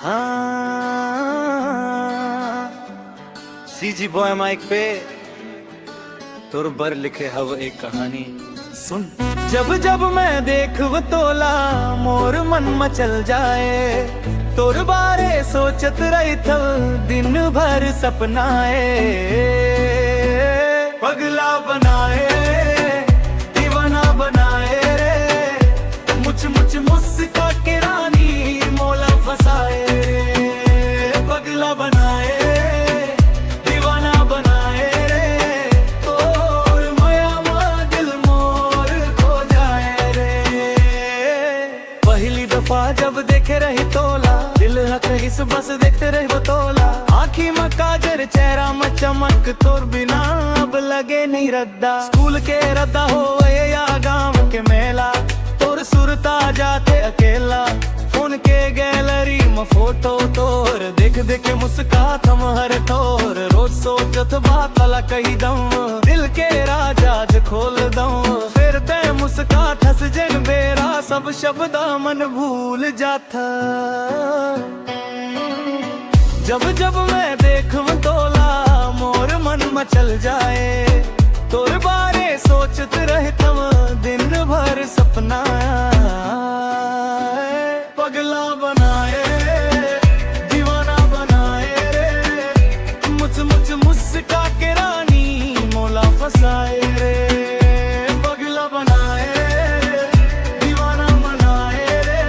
हाँ CG boy mic पे तुर बर लिखे हव एक कहानी सुन। जब जब मैं देखव तोला मोर मन मचल जाए, तोर बारे सोचत रही थव दिन भर सपनाए। पगला बनाए दीवाना बनाए रे, मुझ मुझ मुस्का के रानी मोला फसाए। पगला बनाए दीवाना बनाए रे, तोर माया मा दिल मोर खो जाए रे। पहली दफा जब देखे रही तोला, दिल हक रही बस देखते रही वो तोला। आँखी में काजर चेहरा में चमक, तोर बिना अब लगे नहीं रद्दा। स्कूल के रद्दा हो या गांव के मेला, तोर सुरता जाते अकेला। फोन के गैलरी में फोटो तोर देख देख मुस्कात हम हर तोर। रोज सोचत बात वाला कही दऊं, दिल के राजा ज खोल दऊं। फिर ते मुस्कात हंस जन बेरा, सब शब्द मन भूल जाता। जब जब मैं देखूं तोला मोर मन मचल जाए, तोर बारे सोचत रहता दिन भर सपना। पगला बनाए दीवाना बनाए रे, मुझ मुझ मुस्का के रानी मोला फसाए रे। पगला बनाए दीवाना बनाए रे,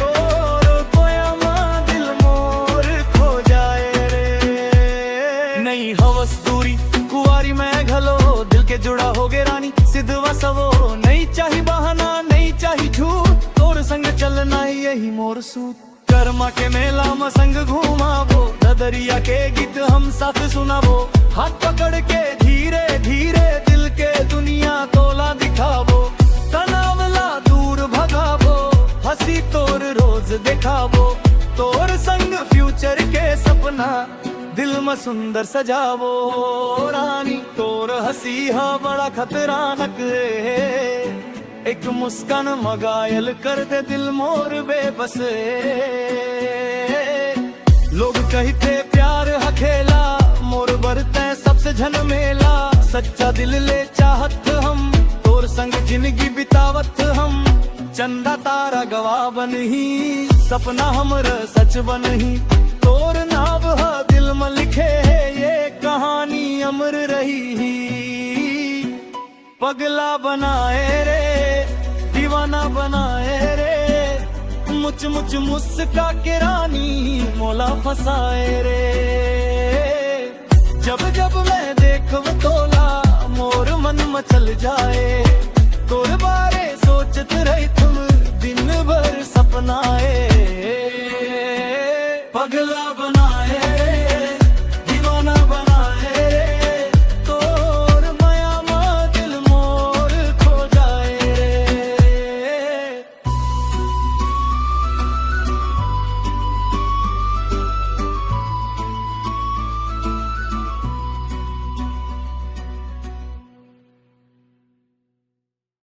तोर कोया मां दिल मोर खो जाए रे। नहीं हवस दूरी कुआरी में घलो, दिल के जुड़ा हो गे रानी सिद्धवा सवो। नहीं चाही बहाना नहीं चाही झूठ, तोर संग चलना यही मोर सूत। कर्मा के मेला में संग घुमावो, ददरिया के गीत हम साथ सुनावो। हाथ पकड़ के धीरे धीरे दिल के दुनिया तोला दिखावो। तनावला दूर भगावो, हंसी तोर रोज दिखावो। तोर संग फ्यूचर के सपना दिल में सुंदर सजावो। रानी तोर हंसी हा बड़ा खतरानक है, एक मुस्कान मगायल कर दे दिल मोर बेबस। लोग कहते प्यार हखेला, मोर बरते सबसे झनमेला। सच्चा दिल ले चाहत हम, तोर संग जिंदगी बितावत हम। चंदा तारा गवाह बनही, सपना हमर सच बनही। तोर नाव हा दिल में लिखे है, ये कहानी अमर रही। पगला बनाए रे दीवाना बनाए रे, मुझ मुझ मुस्का के रानी मोला फसाए रे। जब जब मैं देखव तोला मोर मन मचल जाए, तोर बारे सोचत रही तुम दिन भर सपनाए।